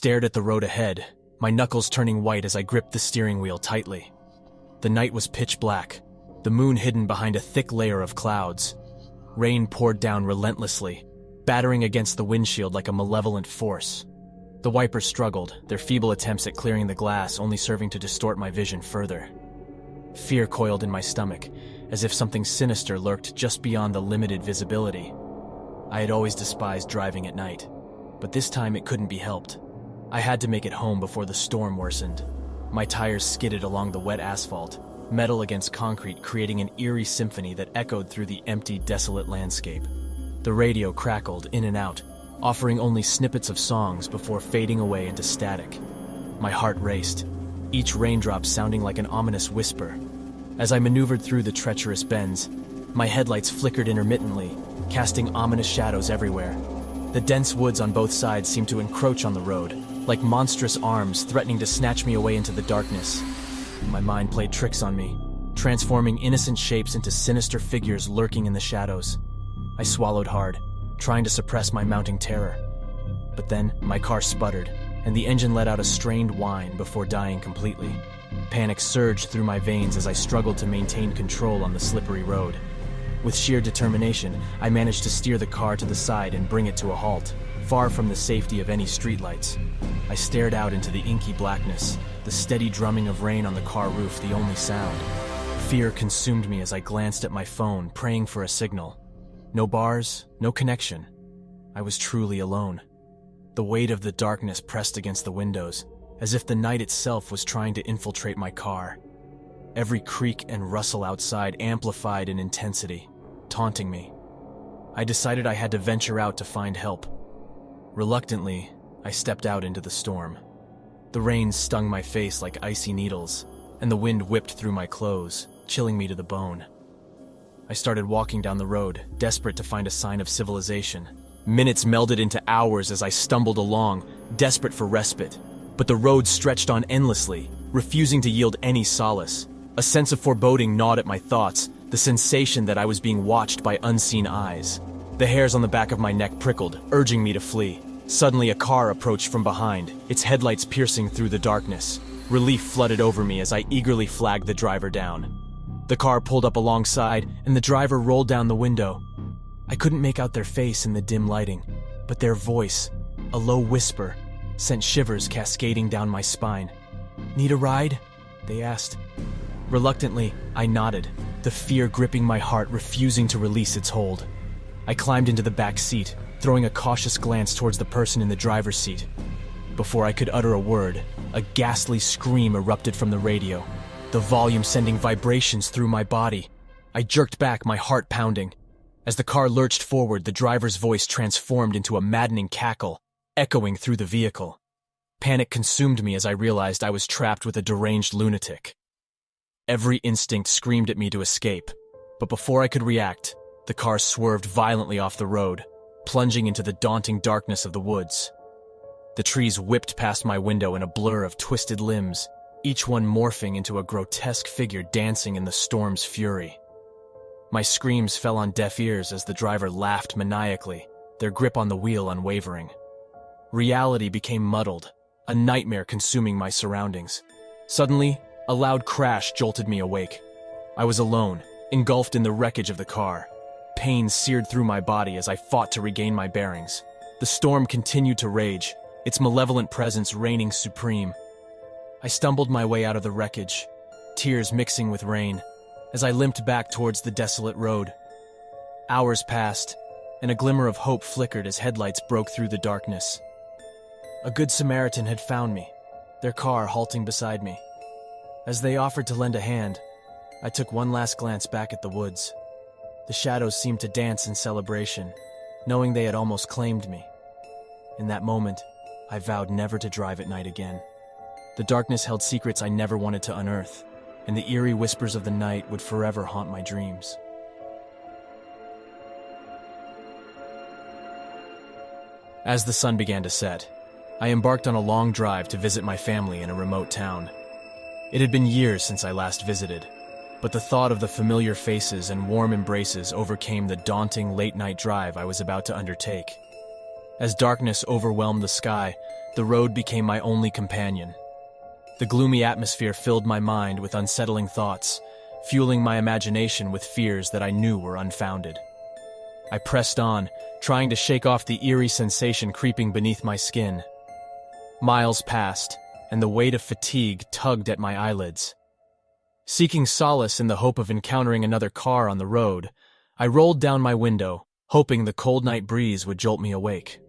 stared at the road ahead, my knuckles turning white as I gripped the steering wheel tightly. The night was pitch black, the moon hidden behind a thick layer of clouds. Rain poured down relentlessly, battering against the windshield like a malevolent force. The wipers struggled, their feeble attempts at clearing the glass only serving to distort my vision further. Fear coiled in my stomach, as if something sinister lurked just beyond the limited visibility. I had always despised driving at night, but this time it couldn't be helped. I had to make it home before the storm worsened. My tires skidded along the wet asphalt, metal against concrete creating an eerie symphony that echoed through the empty, desolate landscape. The radio crackled in and out, offering only snippets of songs before fading away into static. My heart raced, each raindrop sounding like an ominous whisper. As I maneuvered through the treacherous bends, my headlights flickered intermittently, casting ominous shadows everywhere. The dense woods on both sides seemed to encroach on the road, like monstrous arms threatening to snatch me away into the darkness. My mind played tricks on me, transforming innocent shapes into sinister figures lurking in the shadows. I swallowed hard, trying to suppress my mounting terror. But then, my car sputtered, and the engine let out a strained whine before dying completely. Panic surged through my veins as I struggled to maintain control on the slippery road. With sheer determination, I managed to steer the car to the side and bring it to a halt, far from the safety of any streetlights. I stared out into the inky blackness, the steady drumming of rain on the car roof the only sound. Fear consumed me as I glanced at my phone, praying for a signal. No bars, no connection. I was truly alone. The weight of the darkness pressed against the windows, as if the night itself was trying to infiltrate my car. Every creak and rustle outside amplified in intensity, taunting me. I decided I had to venture out to find help. Reluctantly, I stepped out into the storm. The rain stung my face like icy needles, and the wind whipped through my clothes, chilling me to the bone. I started walking down the road, desperate to find a sign of civilization. Minutes melded into hours as I stumbled along, desperate for respite. But the road stretched on endlessly, refusing to yield any solace. A sense of foreboding gnawed at my thoughts, the sensation that I was being watched by unseen eyes. The hairs on the back of my neck prickled, urging me to flee. Suddenly a car approached from behind, its headlights piercing through the darkness. Relief flooded over me as I eagerly flagged the driver down. The car pulled up alongside, and the driver rolled down the window. I couldn't make out their face in the dim lighting, but their voice, a low whisper, sent shivers cascading down my spine. "Need a ride?" they asked. Reluctantly, I nodded, the fear gripping my heart, refusing to release its hold. I climbed into the back seat, throwing a cautious glance towards the person in the driver's seat. Before I could utter a word, a ghastly scream erupted from the radio, the volume sending vibrations through my body. I jerked back, my heart pounding. As the car lurched forward, the driver's voice transformed into a maddening cackle, echoing through the vehicle. Panic consumed me as I realized I was trapped with a deranged lunatic. Every instinct screamed at me to escape, but before I could react, the car swerved violently off the road, plunging into the daunting darkness of the woods. The trees whipped past my window in a blur of twisted limbs, each one morphing into a grotesque figure dancing in the storm's fury. My screams fell on deaf ears as the driver laughed maniacally, their grip on the wheel unwavering. Reality became muddled, a nightmare consuming my surroundings. Suddenly, a loud crash jolted me awake. I was alone, engulfed in the wreckage of the car. Pain seared through my body as I fought to regain my bearings. The storm continued to rage, its malevolent presence reigning supreme. I stumbled my way out of the wreckage, tears mixing with rain, as I limped back towards the desolate road. Hours passed, and a glimmer of hope flickered as headlights broke through the darkness. A good Samaritan had found me, their car halting beside me. As they offered to lend a hand, I took one last glance back at the woods. The shadows seemed to dance in celebration, knowing they had almost claimed me. In that moment, I vowed never to drive at night again. The darkness held secrets I never wanted to unearth, and the eerie whispers of the night would forever haunt my dreams. As the sun began to set, I embarked on a long drive to visit my family in a remote town. It had been years since I last visited, but the thought of the familiar faces and warm embraces overcame the daunting late-night drive I was about to undertake. As darkness overwhelmed the sky, The road became my only companion. The gloomy atmosphere filled my mind with unsettling thoughts, fueling my imagination with fears that I knew were unfounded. I pressed on, trying to shake off the eerie sensation creeping beneath my skin. Miles passed, and the weight of fatigue tugged at my eyelids. Seeking solace in the hope of encountering another car on the road, I rolled down my window, hoping the cold night breeze would jolt me awake.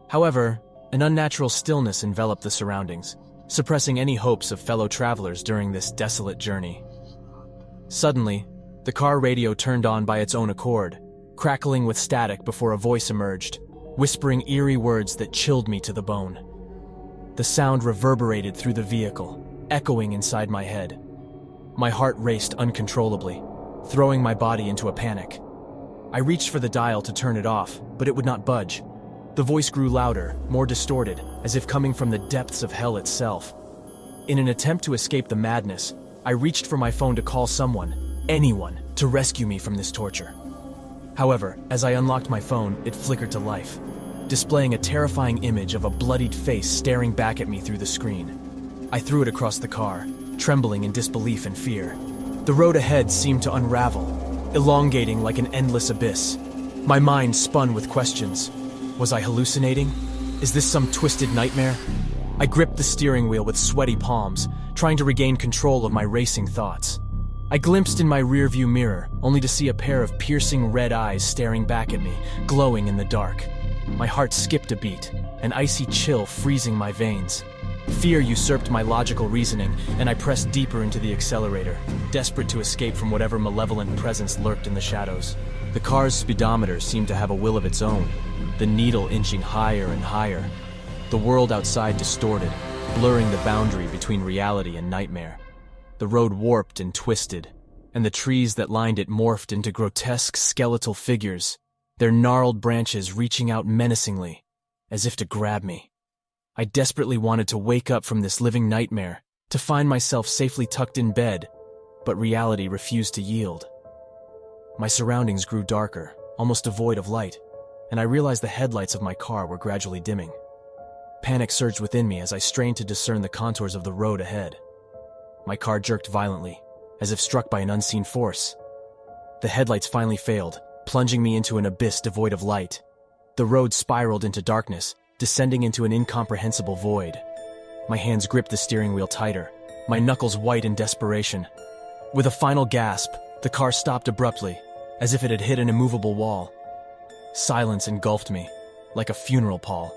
However, an unnatural stillness enveloped the surroundings, suppressing any hopes of fellow travelers during this desolate journey. Suddenly, the car radio turned on by its own accord, crackling with static before a voice emerged, whispering eerie words that chilled me to the bone. The sound reverberated through the vehicle, echoing inside my head. My heart raced uncontrollably, throwing my body into a panic. I reached for the dial to turn it off, but it would not budge. The voice grew louder, more distorted, as if coming from the depths of hell itself. In an attempt to escape the madness, I reached for my phone to call someone, anyone, to rescue me from this torture. However, as I unlocked my phone, it flickered to life, displaying a terrifying image of a bloodied face staring back at me through the screen. I threw it across the car, trembling in disbelief and fear. The road ahead seemed to unravel, elongating like an endless abyss. My mind spun with questions. Was I hallucinating? Is this some twisted nightmare? I gripped the steering wheel with sweaty palms, trying to regain control of my racing thoughts. I glimpsed in my rearview mirror, only to see a pair of piercing red eyes staring back at me, glowing in the dark. My heart skipped a beat, an icy chill freezing my veins. Fear usurped my logical reasoning, and I pressed deeper into the accelerator, desperate to escape from whatever malevolent presence lurked in the shadows. The car's speedometer seemed to have a will of its own, the needle inching higher and higher. The world outside distorted, blurring the boundary between reality and nightmare. The road warped and twisted, and the trees that lined it morphed into grotesque skeletal figures, their gnarled branches reaching out menacingly, as if to grab me. I desperately wanted to wake up from this living nightmare, to find myself safely tucked in bed, but reality refused to yield. My surroundings grew darker, almost devoid of light, and I realized the headlights of my car were gradually dimming. Panic surged within me as I strained to discern the contours of the road ahead. My car jerked violently, as if struck by an unseen force. The headlights finally failed, plunging me into an abyss devoid of light. The road spiraled into darkness, descending into an incomprehensible void. My hands gripped the steering wheel tighter, my knuckles white in desperation. With a final gasp, the car stopped abruptly, as if it had hit an immovable wall. Silence engulfed me, like a funeral pall.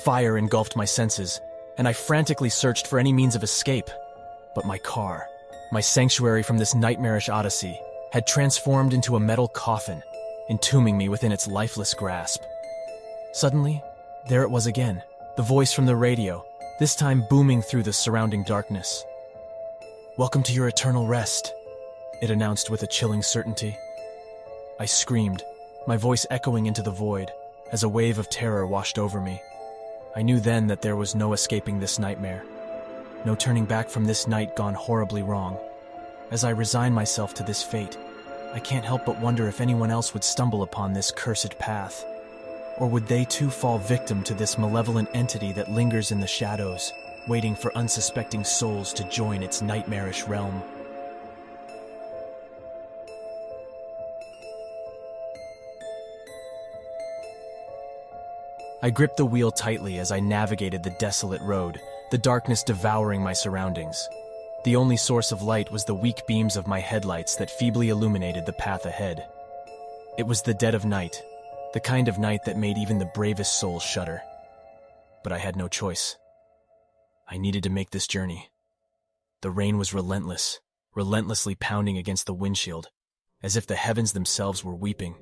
Fire engulfed my senses, and I frantically searched for any means of escape. But my car, my sanctuary from this nightmarish odyssey, had transformed into a metal coffin, entombing me within its lifeless grasp. Suddenly, there it was again, the voice from the radio, this time booming through the surrounding darkness. "Welcome to your eternal rest," it announced with a chilling certainty. I screamed, my voice echoing into the void, as a wave of terror washed over me. I knew then that there was no escaping this nightmare, no turning back from this night gone horribly wrong. As I resigned myself to this fate, I can't help but wonder if anyone else would stumble upon this cursed path. Or would they too fall victim to this malevolent entity that lingers in the shadows, waiting for unsuspecting souls to join its nightmarish realm? I gripped the wheel tightly as I navigated the desolate road, the darkness devouring my surroundings. The only source of light was the weak beams of my headlights that feebly illuminated the path ahead. It was the dead of night, the kind of night that made even the bravest soul shudder. But I had no choice. I needed to make this journey. The rain was relentless, relentlessly pounding against the windshield, as if the heavens themselves were weeping.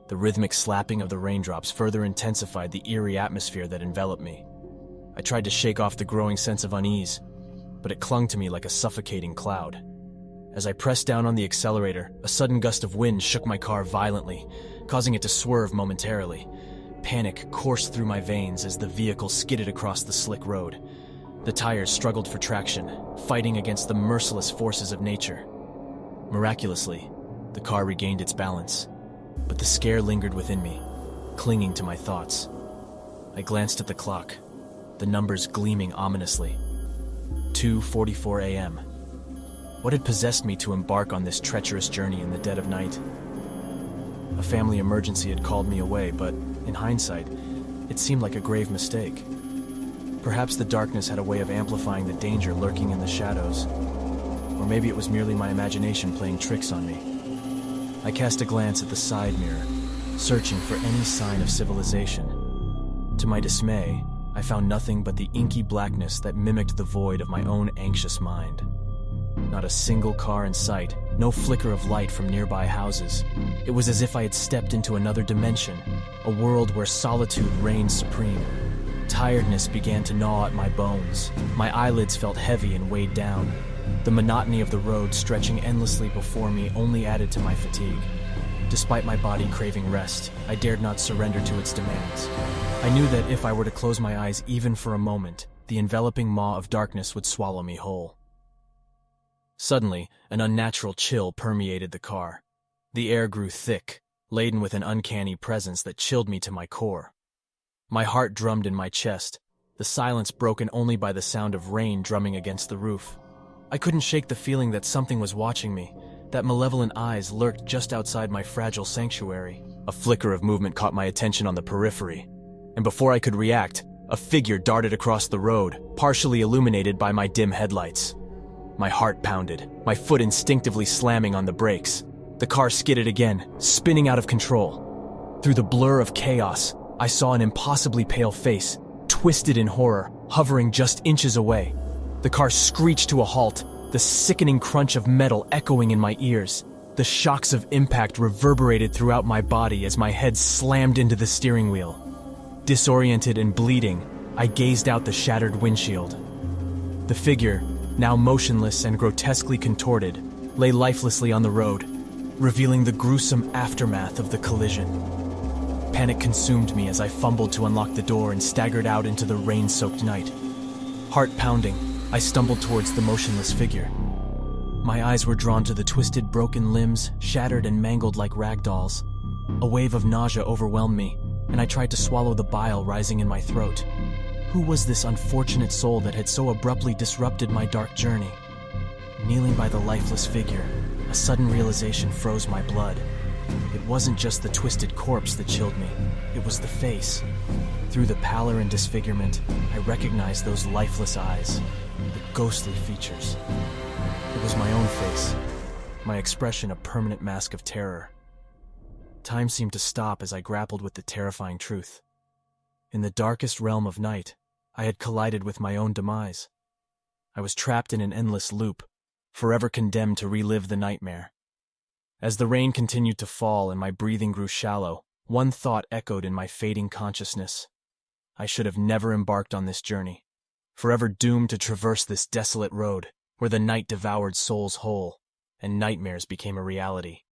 The rhythmic slapping of the raindrops further intensified the eerie atmosphere that enveloped me. I tried to shake off the growing sense of unease, but it clung to me like a suffocating cloud. As I pressed down on the accelerator, a sudden gust of wind shook my car violently, causing it to swerve momentarily. Panic coursed through my veins as the vehicle skidded across the slick road. The tires struggled for traction, fighting against the merciless forces of nature. Miraculously, the car regained its balance, but the scare lingered within me, clinging to my thoughts. I glanced at the clock. the numbers gleaming ominously. 2:44 a.m. What had possessed me to embark on this treacherous journey in the dead of night? A family emergency had called me away, but in hindsight, it seemed like a grave mistake. Perhaps the darkness had a way of amplifying the danger lurking in the shadows. Or maybe it was merely my imagination playing tricks on me. I cast a glance at the side mirror, searching for any sign of civilization. To my dismay, I found nothing but the inky blackness that mimicked the void of my own anxious mind. Not a single car in sight, no flicker of light from nearby houses. It was as if I had stepped into another dimension, a world where solitude reigned supreme. Tiredness began to gnaw at my bones. My eyelids felt heavy and weighed down. The monotony of the road stretching endlessly before me only added to my fatigue. Despite my body craving rest, I dared not surrender to its demands. I knew that if I were to close my eyes even for a moment, the enveloping maw of darkness would swallow me whole. Suddenly, an unnatural chill permeated the car. The air grew thick, laden with an uncanny presence that chilled me to my core. My heart drummed in my chest, the silence broken only by the sound of rain drumming against the roof. I couldn't shake the feeling that something was watching me, that malevolent eyes lurked just outside my fragile sanctuary. A flicker of movement caught my attention on the periphery, and before I could react, a figure darted across the road, partially illuminated by my dim headlights. My heart pounded, my foot instinctively slamming on the brakes. The car skidded again, spinning out of control. Through the blur of chaos, I saw an impossibly pale face, twisted in horror, hovering just inches away. The car screeched to a halt, the sickening crunch of metal echoing in my ears. The shocks of impact reverberated throughout my body as my head slammed into the steering wheel. Disoriented and bleeding, I gazed out the shattered windshield. The figure, now motionless and grotesquely contorted, lay lifelessly on the road, revealing the gruesome aftermath of the collision. Panic consumed me as I fumbled to unlock the door and staggered out into the rain-soaked night. Heart pounding, I stumbled towards the motionless figure. My eyes were drawn to the twisted, broken limbs, shattered and mangled like rag dolls. A wave of nausea overwhelmed me, and I tried to swallow the bile rising in my throat. Who was this unfortunate soul that had so abruptly disrupted my dark journey? Kneeling by the lifeless figure, a sudden realization froze my blood. It wasn't just the twisted corpse that chilled me, it was the face. Through the pallor and disfigurement, I recognized those lifeless eyes, the ghostly features. It was my own face, my expression a permanent mask of terror. Time seemed to stop as I grappled with the terrifying truth. In the darkest realm of night, I had collided with my own demise. I was trapped in an endless loop, forever condemned to relive the nightmare. As the rain continued to fall and my breathing grew shallow, one thought echoed in my fading consciousness. I should have never embarked on this journey, forever doomed to traverse this desolate road, where the night devoured souls whole, and nightmares became a reality.